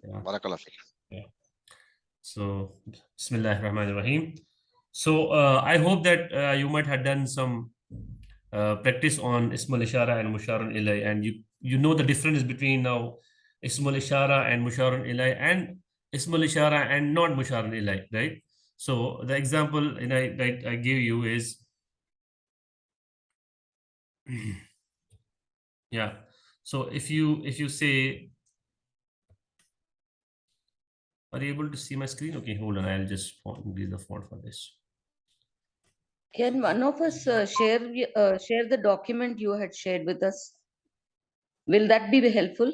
Yeah. Barakallah fiik. Yeah. So, Bismillahirrahmanirrahim. So, I hope that you might have done some practice on Ismul Ishara and Musharun Ilay, and you know the difference between now Ismul Ishara and Musharun Ilay and Ismul Ishara and not Musharun Ilay, right? So, the example I gave you is yeah. So, if you say, are you able to see my screen? Okay, hold on. I'll just increase the font for this. Can one of us share the document you had shared with us? Will that be helpful?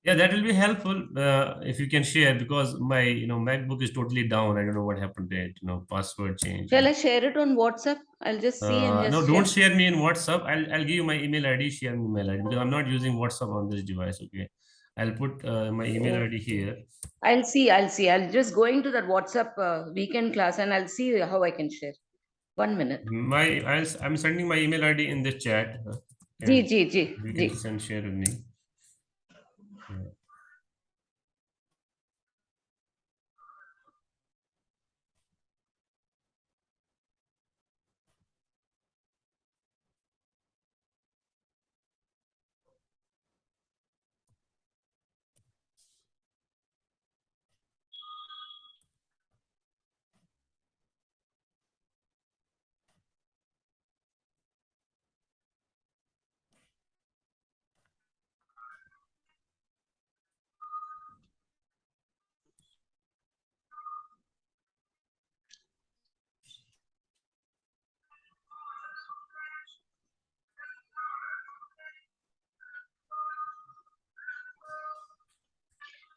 Yeah, that will be helpful if you can share, because my MacBook is totally down. I don't know what happened to it. Password change. Shall I share it on WhatsApp? I'll just see and No, just don't share. share me in WhatsApp. I'll give you my email ID. Share me email ID because I'm not using WhatsApp on this device. Okay, I'll put my email ID here. I'll see. I'll just go into that WhatsApp weekend class and I'll see how I can share. 1 minute. I'm sending my email ID in the chat. Ji, And ji, ji, you ji. can share with me. Yeah.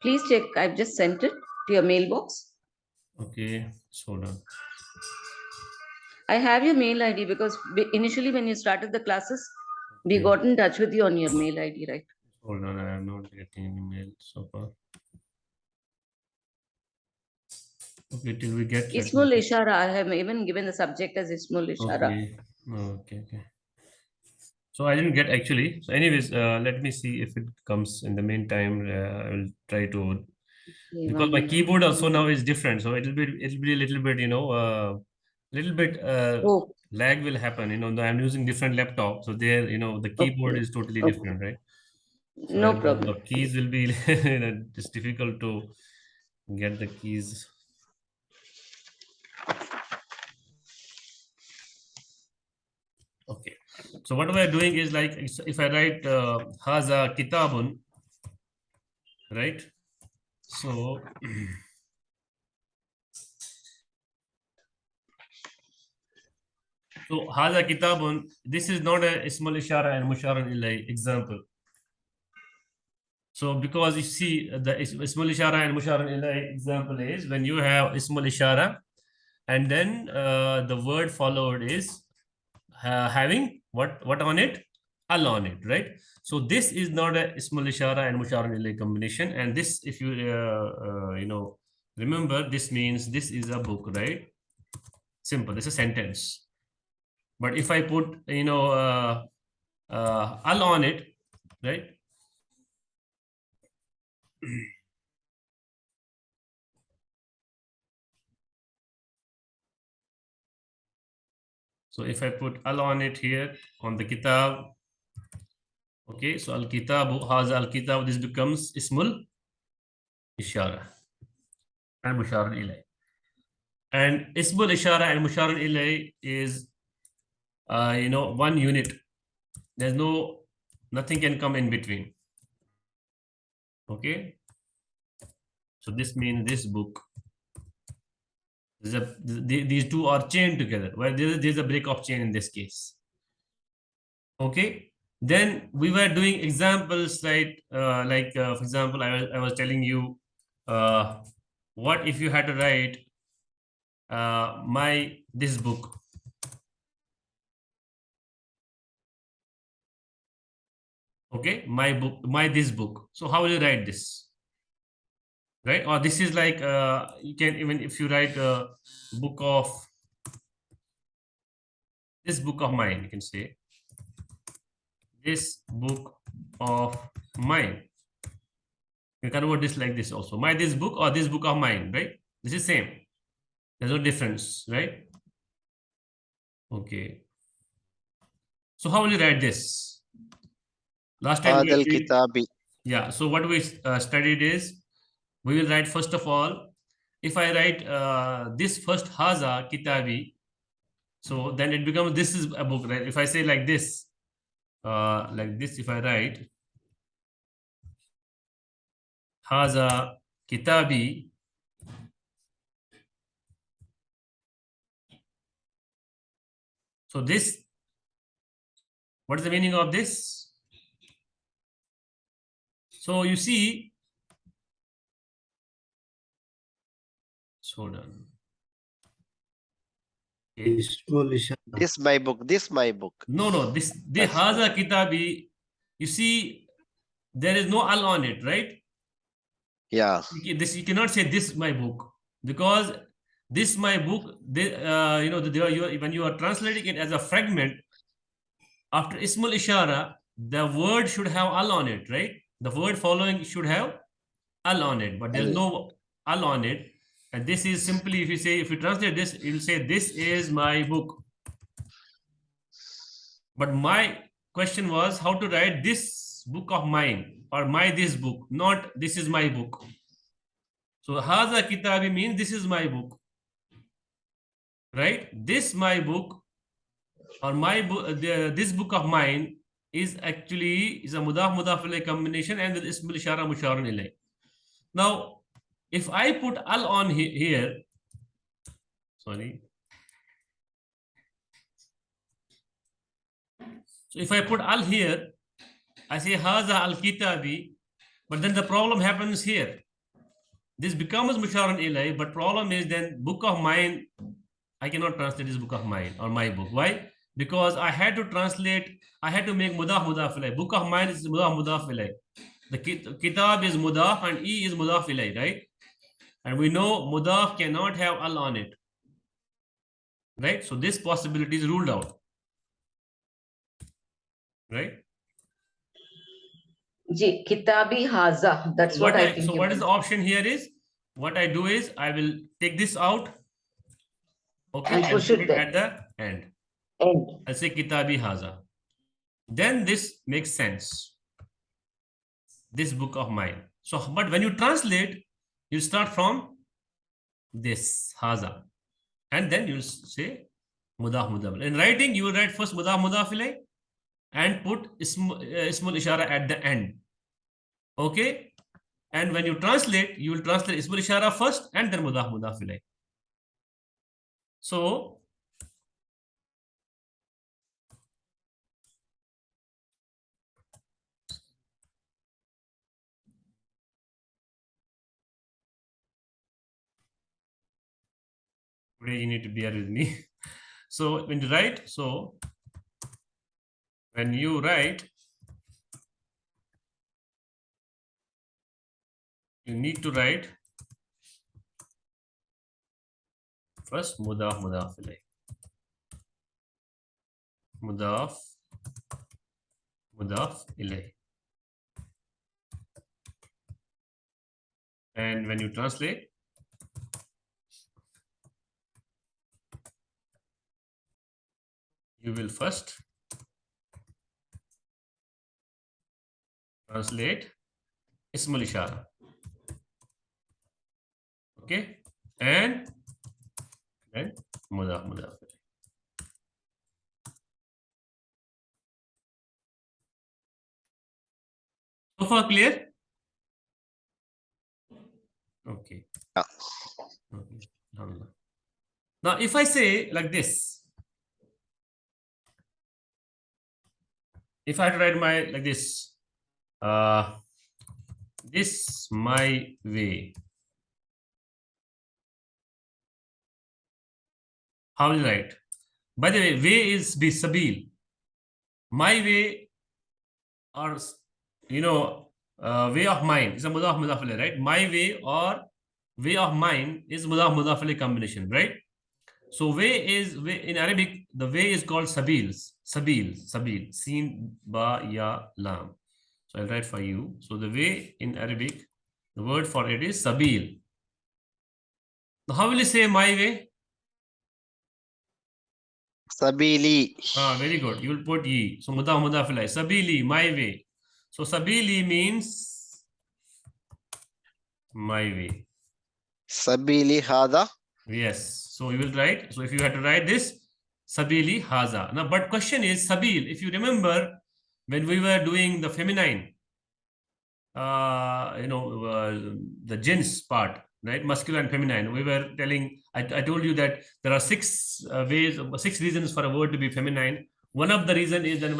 Please check. I've just sent it to your mailbox. Okay, so hold on. I have your mail ID because initially when you started the classes, we Okay. got in touch with you on your mail ID, right? Hold on, I am not getting an email so far. Okay, till we get that. Ismul Ishara. I have even given the subject as Ismul Ishara. Okay. So I didn't get actually. So, anyways, let me see if it comes in the meantime. I will try to, because my keyboard also now is different, so it'll be a little bit, Oh, lag will happen. I'm using different laptop, so there, the keyboard okay. is totally Okay. different, right? So No problem. the keys will be, it's difficult to get the keys. Okay. So what we are doing is like if I write Haza Kitabun, right? So Haza Kitabun, this is not a Ismul Ishara and Musharan Ilay example. So because you see the Ismul Ishara and Musharan Ilay example is when you have Ismul Ishara and then the word followed is having what on it? Al on it, right? So this is not a Ismul Ishara and Musharan Ilay combination, and this, if you remember, this means this is a book, right? Simple. This is a sentence. But if I put Al on it, right? So if I put Al on it here on the kitab, okay, so Al Kitabu, Haza Al Kitab, this becomes Ismul Ishara and Musharan Ilay. And Ismul Ishara and Musharan Ilay is, one unit. There's nothing can come in between. Okay. So this means this book. These two are chained together. Well, there's a break of chain in this case. Okay. Then we were doing examples, right? For example, I was telling you, what if you had to write this book? Okay, this book. So how will you write this? Right? Or this is like you can, even if you write a book of this book of mine, you can say this book of mine. You can convert this like this also. My this book or this book of mine, right? This is same. There's no difference, right? Okay. So how will you write this? Last time هذا الكتاب. yeah. So what we studied is we will write first of all. If I write this first haza kitabi, so then it becomes this is a book, right? If I say like this, if I write haza kitabi, so this, what is the meaning of this? So you see, so done. Okay. This my book. This my book. No, this haza kitabi. You see, there is no al on it, right? Yeah. This you cannot say this my book, because this my book. When you are translating it as a fragment, after ismul ishara, the word should have al on it, right? The word following should have al on it, but there's no al on it. And this is simply, if you translate this, it will say this is my book. But my question was how to write this book of mine or my this book, not this is my book. So haza kitabi means this is my book, right? This my book or my book, this book of mine is actually is a mudaf mudaf ilayh combination and with ismul ishara musharun ilayh. Now, if I put al on here, sorry. So if I put al here, I say haza al kitabi, but then the problem happens here. This becomes musharun ilayh, but problem is then book of mine, I cannot translate this book of mine or my book. Why? Because I had to translate, I had to make mudaf mudaf ilayh. Book of mine is mudaf mudaf ilayh. The kitab is mudaf and e is mudaf ilayh, right? And we know mudaf cannot have al on it, right? So this possibility is ruled out, right? Ji, kitabi haza. That's So what I think. So what is the option here is, what I do is I will take this out, okay, and push it there at the end. End. I'll say kitabi haza. Then this makes sense. This book of mine. So, but when you translate, you start from this haza, and then you say mudaf mudaf. In writing, you will write first mudaf mudaf ilayh and put ismul ishara at the end. Okay, and when you translate, you will translate ismul ishara first and then mudaf mudaf ilayh. So today you need to bear with me. So when you write, you need to write first mudaf mudaf ilayh. Mudaf mudaf ilayh. And when you translate, you will first translate ismul ishara. Okay, and then mudaf mudaf. So far clear? Okay. Yeah. Okay. Now, if I say like this, if I write my like this my way, how will I write? By the way is sabil. My way, or way of mine is a mudaf mudaf ilayh, right? My way or way of mine is mudaf mudaf ilayh combination, right? So way is in Arabic, the way is called sabils. Sabil, sin ba ya lam. So I'll write for you. So the way in Arabic The word for it is sabil. Now, how will you say my way? Sabili. Very good. You will put ye. So mudaf ilay. Sabili, my way. So sabili means my way. Sabili hada. Yes. So you will write. So if you had to write this, sabili haza. Now, but question is sabil. If you remember, when we were doing the feminine, the jins part, right? Masculine and feminine. We were telling. I told you that there are six ways, 6 reasons for a word to be feminine. One of the reason is that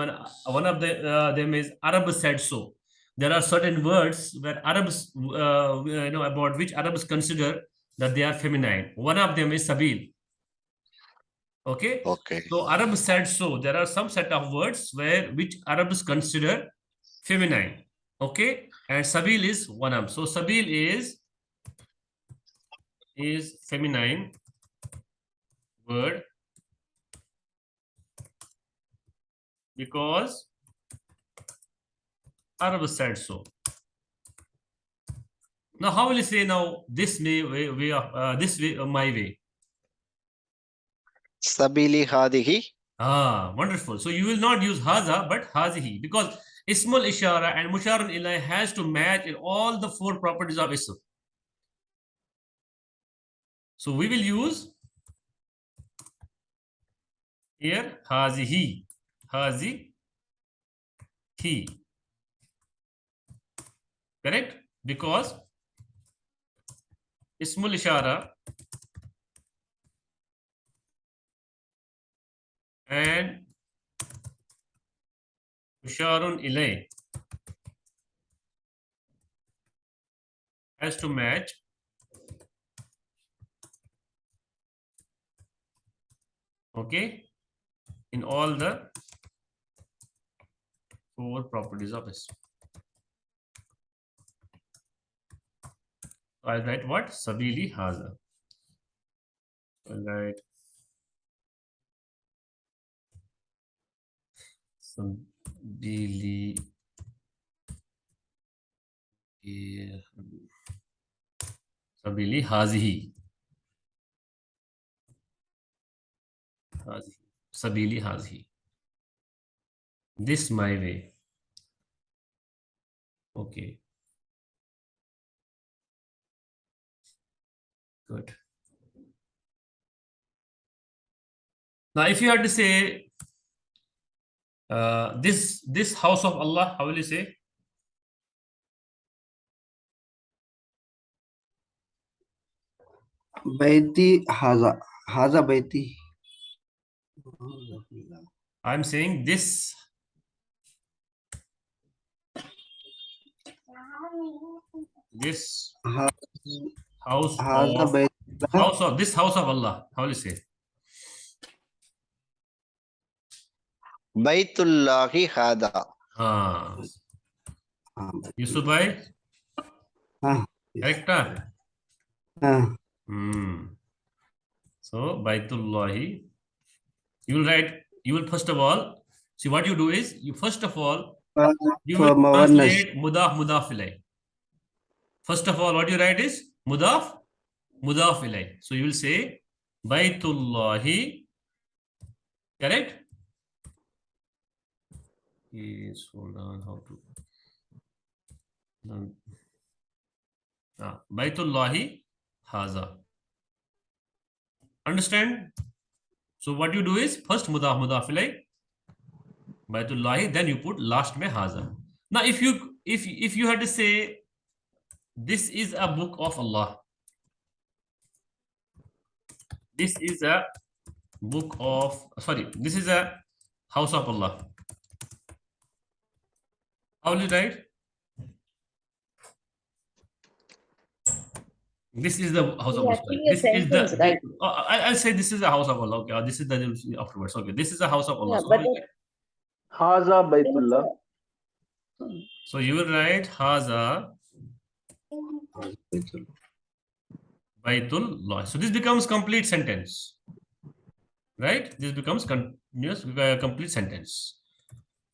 one of them is Arab said so. There are certain words where Arabs, about which Arabs consider that they are feminine. One of them is sabil. Okay. Okay. So Arab said so. There are some set of words which Arabs consider feminine. Okay. And sabil is one of them. So sabil is feminine word because Arab said so. Now, how will you say now this way of this way my way? Sabili hadihi. Wonderful. So you will not use haza but hazihi because ismul ishara and musharun ilay has to match in all the 4 properties of ism. So we will use here hazihi, hazihi. Correct? Because ismul ishara and musharun ilay has to match okay in all the 4 properties of ism. So I'll write what? Sabili haza. I'll write Sabili Sabili hazihi. Sabili hazihi. This my way. Okay. Good. Now, if you had to say this house of Allah, how will you say? Baiti haza. Haza baiti. I'm saying this house Haza of baiti. this house of Allah. How will you say? Baitullahi hada. Yusuf bhai, correct? So Baitullahi, you will first of all see what you do is you first of all you will translate mudaf ilay. First of all, what you write is mudaf ilay. So you will say Baitullahi, correct? Yes, hold on, how to Baitullahi haza. Understand? So what you do is first mudaf ilay Baitullahi, then you put last mein haza. Now if you had to say this is a book of Allah, this is a book of this is a house of Allah, how will you write? This is the house of Allah. This is the right. I'll say this is the house of Allah. Okay, this is the afterwards. Okay, this is the house of Allah. Haza Baitullah. So you will write Haza Baitullah. So this becomes complete sentence, right? This becomes continuous complete sentence.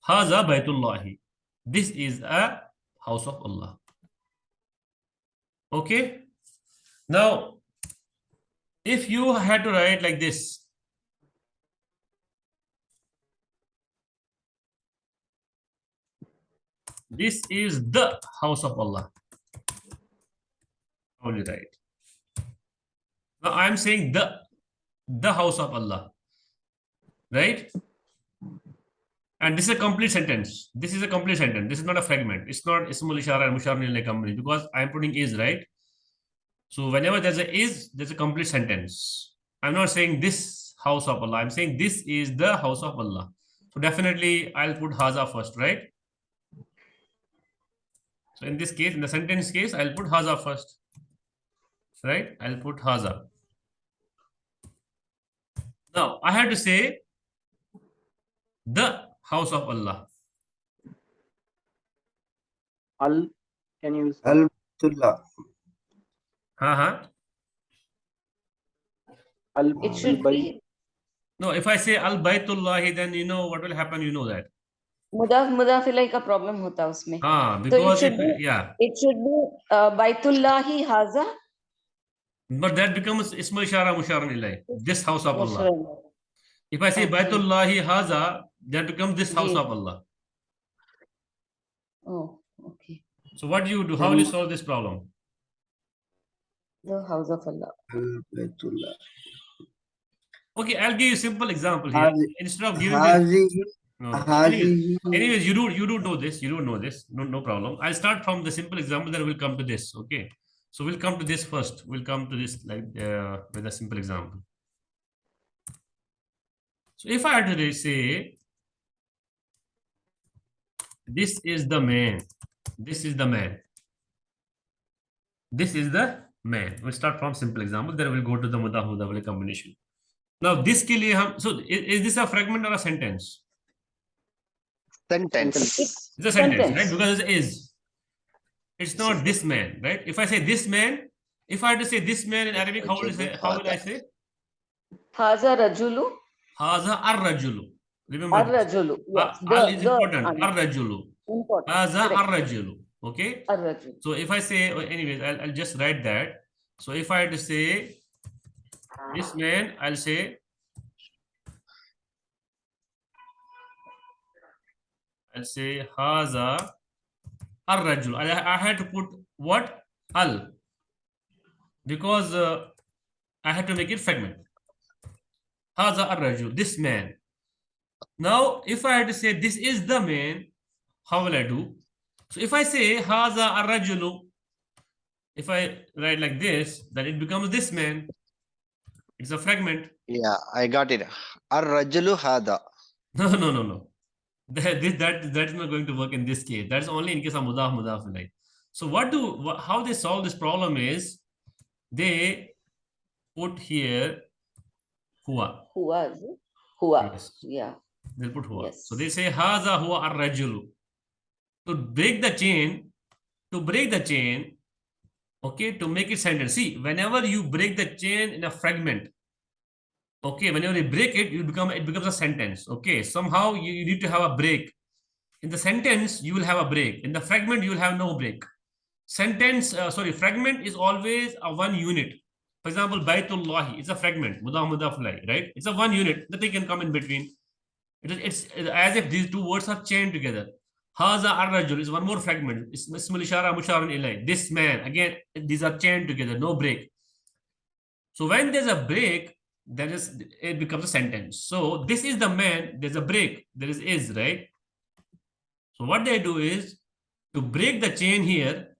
Haza Baitullahi. This is a house of Allah. Okay. Now, if you had to write like this, this is the house of Allah. How will you write? Now I am saying the house of Allah, right? And this is a complete sentence. This is a complete sentence. This is not a fragment. It's not Ismul Ishara and Musharun Ilayhi company because I am putting is, right? So whenever there's a is, there's a complete sentence. I'm not saying this house of Allah. I'm saying this is the house of Allah. So definitely I'll put Haza first, right? So in this case, in the sentence case, I'll put Haza first, right? I'll put Haza. Now I have to say the house of Allah. Al, can you use Al Baitullah. Al. Al It should Bayt? be No, if I say Al Baitullahi, then you know what will happen. You know that. मुदाफ इलैहि का problem होता है उसमें. So it Because should if be yeah, Baitullahi Haza. but that becomes Isma Ishara Musharun Ilayhi. This house of Allah. Musharraf. If I say Okay. Baitullahi Haza, that becomes this house Ji. of Allah. Oh, okay. So what do you do? How will you solve this problem? The house of Allah. Al Baitullah. Okay, I'll give you a simple example here. Hazi- Instead of giving this, Hazihi. no. Hazihi. Anyways, you do know this. You don't know this. No problem. I'll start from the simple example. Then we'll come to this. Okay. So we'll come to this first. We'll come to this like with a simple example. So if I had to say, this is the man. This is the man. This is the man. We'll start from simple example. Then we'll go to the mudaf mudaf combination. Now this ke liye hum, so is this a fragment or a sentence? Sentence. It's a sentence, Sentence. right? Because it is. It's not this man, right? If I say this man, if I had to say this man in Arabic, how will I say? How will I say? Haza Rajulu. Haza ar-rajulu. Remember this. Ar-Rajulu. Yes. Al is important. An. Ar-rajulu. Important. Haza Correct. ar-rajulu. Okay. Ar-Rajulu. So if I say, anyways, I'll just write that. So if I had to say this man, I'll say Haza ar-rajul. I had to put what? Al. Because I had to make it fragment. Haza ar-rajul. This man. Now, if I had to say this is the man, how will I do? So if I say Haza ar-rajulu, if I write like this, then it becomes this man. It's a fragment. Yeah, I got it. Ar-rajulu hada. No. That is not going to work in this case. That's only in case of mudaf ilayhi. So how they solve this problem is they put here huwa. Huwa. Yes. Yeah. They'll put huwa. Yes. So they say haza huwa ar-rajulu. To break the chain, okay, to make it sentence. See, whenever you break the chain in a fragment, okay, whenever you break it, it becomes a sentence. Okay, somehow you need to have a break. In the sentence, you will have a break. In the fragment, you will have no break. Fragment is always a one unit. For example, Baitullahi, it's a fragment, mudaf right? It's a one unit, nothing can come in between. It's as if these two words are chained together. Haza ar-rajul is one more fragment. Ismul Ishara Musharun Ilayhi. This man, again, these are chained together, no break. So when there's a break, it becomes a sentence. So this is the man, there's a break, there is, right? So what they do is, to break the chain here,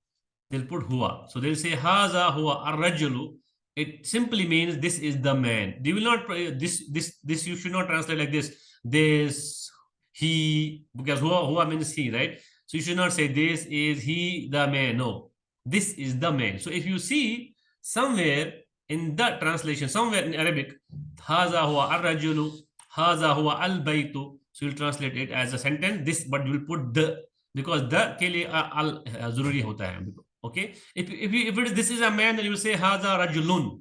they'll put huwa. So they'll say haza huwa ar-rajulu. It simply means this is the man. They will not this you should not translate like this. This, he, because huwa means he, right? So you should not say this is he, the man. No, this is the man. So if you see somewhere in the translation, somewhere in Arabic, haza huwa ar-rajulu, haza huwa al-baytu. So you'll translate it as a sentence. This, but you will put the, because the ke liye al zaruri hota hai. Okay. If it is this is a man, then you will say haza rajulun.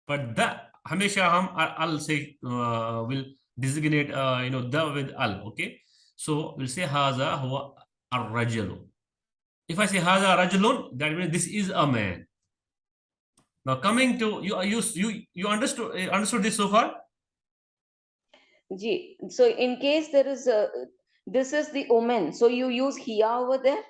But the hamesha hum al say will designate the with al. Okay. So we'll say haza huwa ar-rajulu. If I say haza rajulun, that means this is a man. Now coming to you understood this so far? Ji. So in case there is a, this is the woman, so you use hiya over there,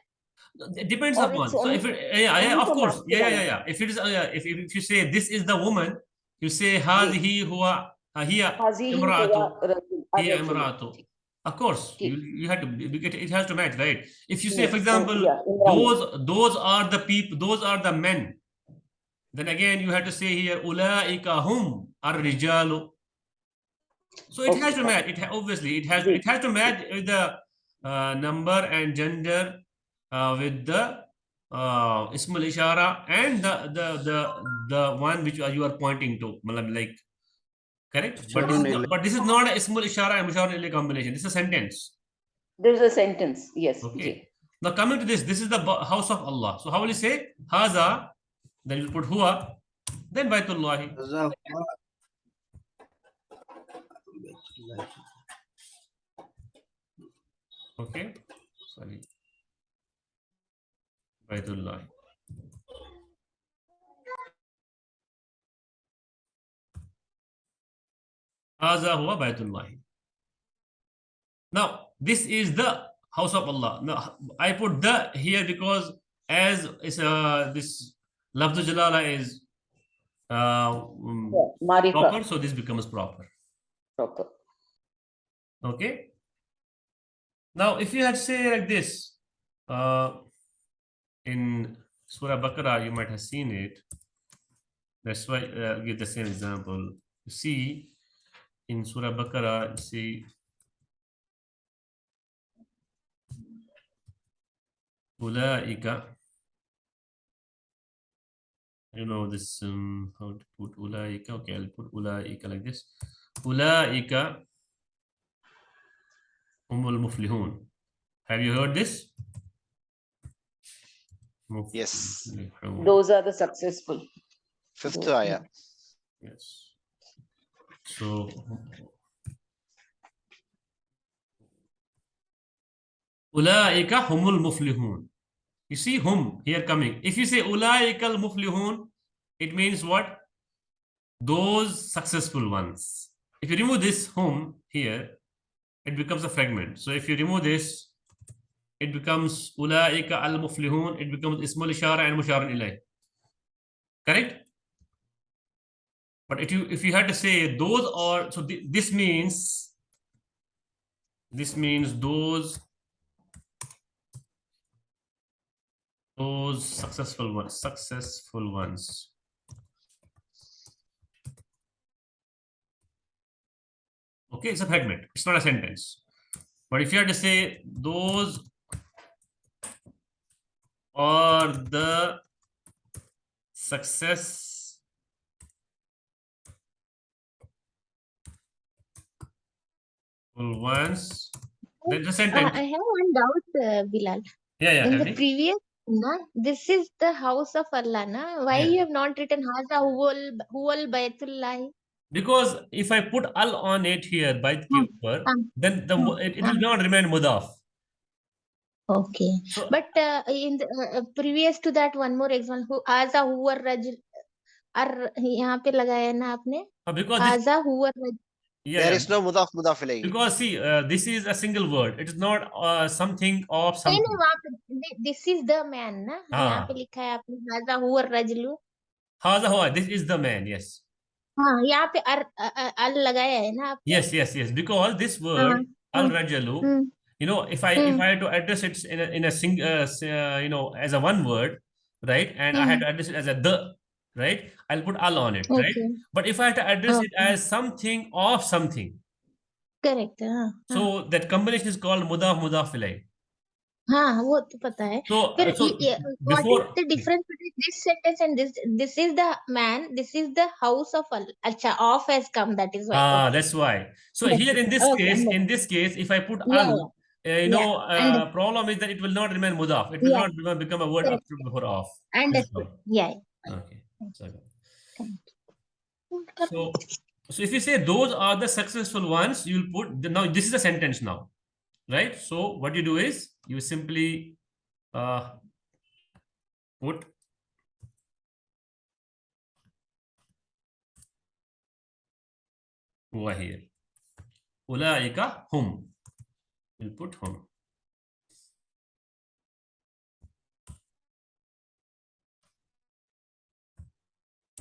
It depends or it's upon. So only, if it, yeah, only of for course, masculine? yeah. If it is, if you say this is the woman, you say Ji. hadhihi huwa hiya Hazihi imraatu, huwa hiya ar-rajulu. imraatu. Of course, Ji. you have to. It has to match, right? If you say, for Yes. example, Yeah. Imran. those are the people, those are the men. Then again, you have to say here ulaika hum ar-rijalu. So it has to Okay. match. Obviously Ji. it has to match with the number and gender, with the ismul ishara and the one which you are pointing to, like, correct. But this is Musharun not, ilay. but this is not a ismul ishara and musharun ilay combination. This is a sentence. There's a sentence. Yes. Okay. Ji. Now coming to this is the house of Allah. So how will you say haza? Then you put huwa. Then Baitullahi. هذا هو بيت الله. Okay. Sorry. Baitullahi. Haza huwa Baitullahi. Now, this is the house of Allah. Now, I put the here because as is this lafz jalala is Yeah. Marifa. proper, so this becomes proper. Proper. Okay. Now, if you had say like this, in Surah Baqarah, you might have seen it. That's why I'll give the same example. You see, in Surah Baqarah, you see Ulaika. You know this, how to put ulaika. Okay, I'll put ulaika like this. Ulaika humul muflihun. Have you heard this? Yes. Muflihun. Those are the successful. Fifth Those- ayah. Yes. So ulaika humul muflihun. You see hum here coming. If you say ulaikal muflihun, it means what? Those successful ones. If you remove this hum here, it becomes a fragment. So if you remove this, it becomes ulaika al muflihun. It becomes ismul ishara and musharun ilay. Correct? But if you had to say those are, so this means those successful ones. Okay, it's a fragment. It's not a sentence. But if you had to say those are the successful ones, then the sentence. I have one doubt, Bilal. Yeah, In the Heidi. previous, this is the house of Allah, na? Why Yeah. you have not written Haza Huwal Baitullah? Because if I put al on it here by the upper, then it will not remain mudaf. Okay. So But in the previous to that, one more example, Haza Huwar Rajul. यहाँ पे लगाया ना आपने because this, Haza Huwar Rajul. There yeah, is no mudaf mudaf ilayhi. because see, this is a single word. It is not something of नहीं something. नहीं वहाँ पे this is the man ना यहाँ पे लिखा है आपने Haza Huwar Rajulu. Haza huwa, this is the man. Yes. हाँ यहाँ पे अल लगाया है ना आपने Yes. Because this word al rajalu, you know, if I had to address it in a as a one word, right, and I had to address it as a the, right, I'll put al on it, right. Okay. But if I had to address it as something of something, Correct. so that combination is called mudaf ilay. हाँ वो तो पता है So फिर what before, is the difference between this sentence and this is the man, this is the house of Allah. अच्छा off has come, that is why. Okay. that's why. So Yes, here in this okay, case, understood. if I put Yeah, al, understood. problem is that it will not remain mudaf. It will Yeah. not become a word Correct. after before off. Understood. Yeah. Okay. Thank So if you say those are the successful ones, you'll put now this is a sentence now, right? So what you do is you simply put huwa here. Ulaika hum. We'll put hum.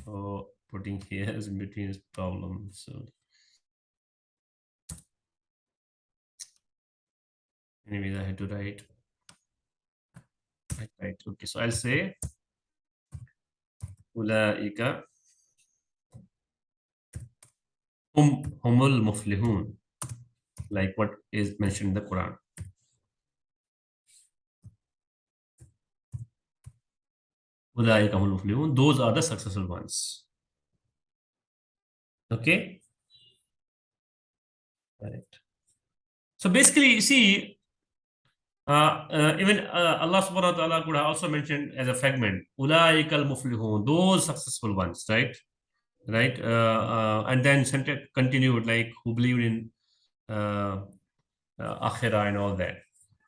So putting here is in between is problem. So anyways, I had to write. Right. Okay. So I'll say Ulaika humul muflihun, like what is mentioned in the Quran. Ulaika humul muflihun. Those are the successful ones. Okay. Right. So basically, you see, even Allah subhanahu wa ta'ala could have also mentioned as a fragment, Ulaikal muflihun, those successful ones, right? Right. And then sentence continued like who believed in akhirah and all that.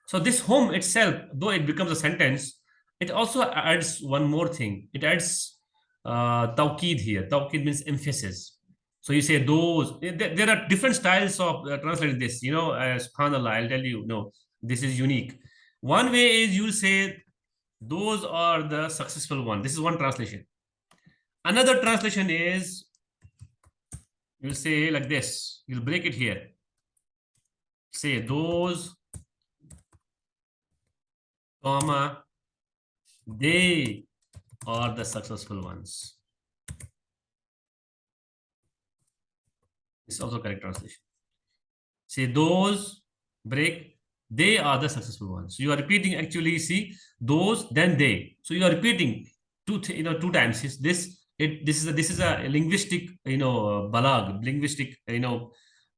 So this home itself, though it becomes a sentence, it also adds one more thing. It adds tawqid here. Tawqid means emphasis. So you say those. There are different styles of translating this. You know, subhanallah, I'll tell you. No, this is unique. One way is you'll say those are the successful one. This is one translation. Another translation is you'll say like this. You'll break it here. Say those, comma, they are the successful ones. This is also correct translation. Say those, break, they are the successful ones. So you are repeating actually, see, those, then they. So you are repeating two times. This is a linguistic, balag, linguistic,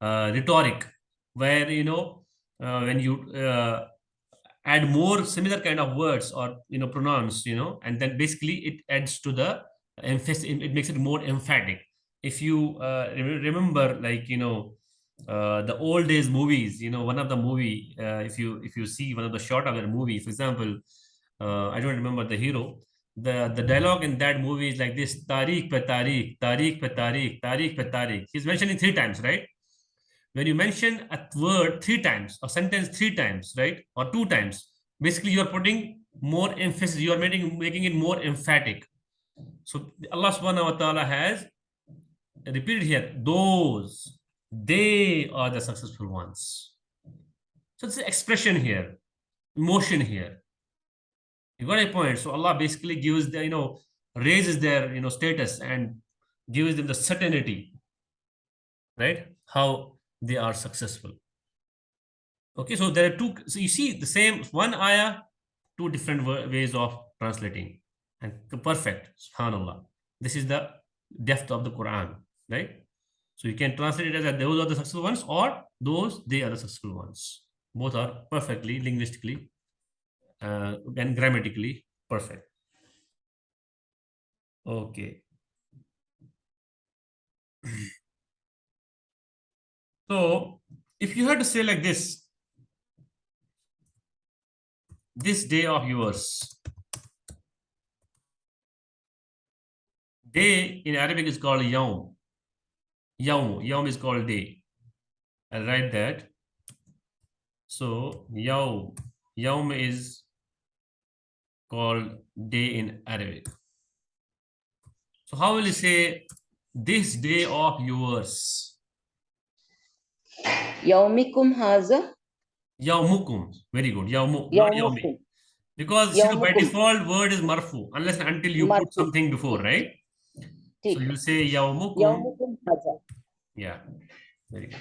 rhetoric, where when you add more similar kind of words or pronouns, and then basically it adds to the emphasis. It makes it more emphatic. If you remember, like the old days movies, one of the movie, if you see one of the short of a movie, for example, I don't remember the hero. The dialogue in that movie is like this: Tariq pe Tariq, Tariq pe Tariq, Tariq pe Tariq. He's mentioning 3 times, right? When you mention a word 3 times, a sentence 3 times, right, or 2 times, basically you are putting more emphasis. You are making it more emphatic. So Allah subhanahu wa ta'ala has repeated here, those, they are the successful ones. So it's an expression here, emotion here. You got a point. So Allah basically gives the, raises their, status and gives them the certainty, right? How they are successful. Okay, so there are two. So you see the same one ayah, 2 different ways of translating, and perfect. Subhanallah. This is the depth of the Quran, right? So you can translate it as those are the successful ones, or those they are the successful ones. Both are perfectly linguistically and grammatically perfect. Okay. So if you had to say like this day of yours, day in Arabic is called yawm. Yawm is called day. I'll write that. So yawm is called day in Arabic. So how will you say this day of yours? Yaumikum haza. Yawmukum. Very good. Yawmu, not yawmi. Yaumukum. Because by Yawmukum. default word is marfu unless and until you put Marfu. something before, right? So you say yawmukum. Yaumukum haza. Yeah. Very good.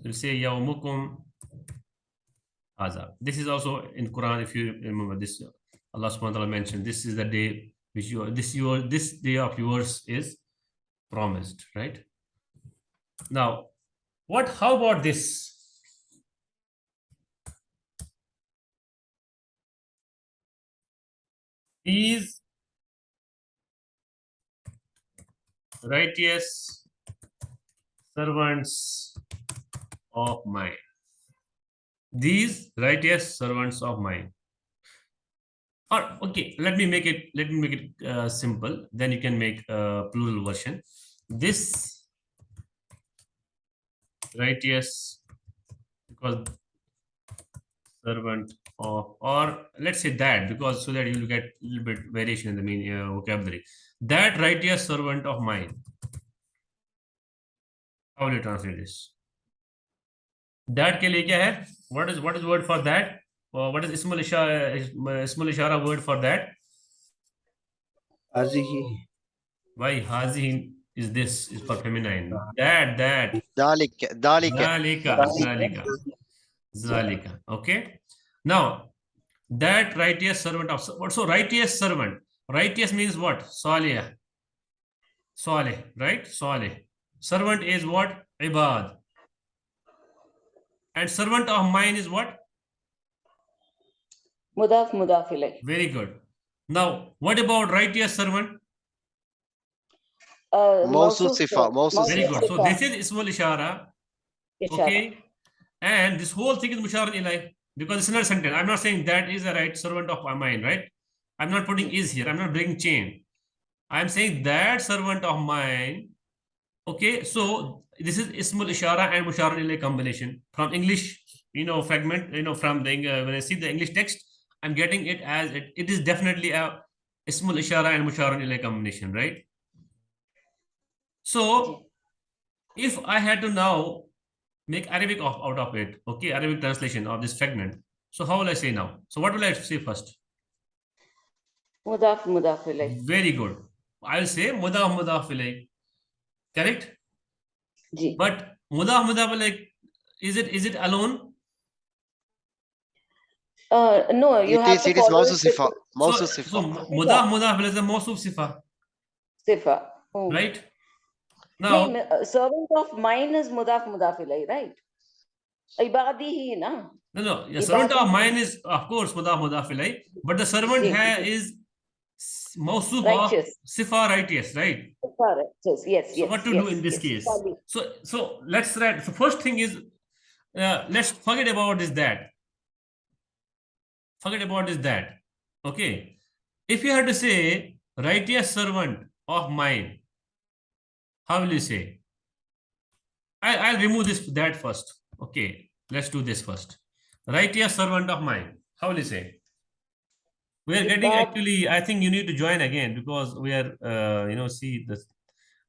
You say yawmukum haza. This is also in Quran. If you remember this, Allah subhanahu wa ta'ala mentioned this is the day which this day of yours is promised, right? Now, how about this? These righteous servants of mine. These righteous servants of mine. Or okay, let me make it simple. Then you can make a plural version. This righteous, because servant of, or let's say that, because so that you will get a little bit variation in the meaning vocabulary. That righteous servant of mine. How will you translate this? That के लिए क्या है? What is word for that? What is ismul ishara word for that? Hazihi. Why hazi is this is for feminine? That ذلك ذلك zalika. Okay. Now that righteous servant of, so righteous servant. Righteous means what? Salih, right? Salih. Servant is what? Ibad. And servant of mine is what? Mudaf ilay. Very good. Now, what about righteous servant? موصوف صفة موصوف Very good. صفة So this is ismul ishara. Okay. And this whole thing is musharun ilay, because it's not a sentence. I'm not saying that is a right servant of mine, right? I'm not putting is here. I'm not breaking chain. I'm saying that servant of mine. Okay. So this is ismul ishara and musharun ilay combination from English, fragment, from the when I see the English text, I'm getting it as it is definitely a ismul ishara and musharun ilay combination, right? So if I had to now make Arabic out of it, okay, Arabic translation of this fragment. So how will I say now? So what will I say first? Mudaf ilay. Very good. I'll say mudaf ilay. Correct? Ji. But mudaf ilay, is it alone? No, you have to it is follow موصوف صفة موصوف So صفة mudaf ilay is a mawsuf sifa, Sifa. right? Now, Servant of mine is mudaf ilay, right? Ibadihi, na? no, yeah, servant of Ibadah. mine is of course mudaf ilay, but the servant is mawsuf of Righteous. sifa, righteous, right? Yes. So what to do in this case? So let's write. So first thing is, let's forget about this that. Forget about this that. Okay. If you had to say righteous servant of mine, how will you say? I'll remove this that first. Okay. Let's do this first. Righteous servant of mine. How will you say? We are getting actually. I think you need to join again, because we are. See, the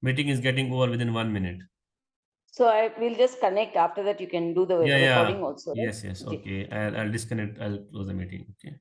meeting is getting over within 1 minute. So I will just connect. After that, you can do the recording also. Right? Yes. Okay. I'll disconnect. I'll close the meeting. Okay.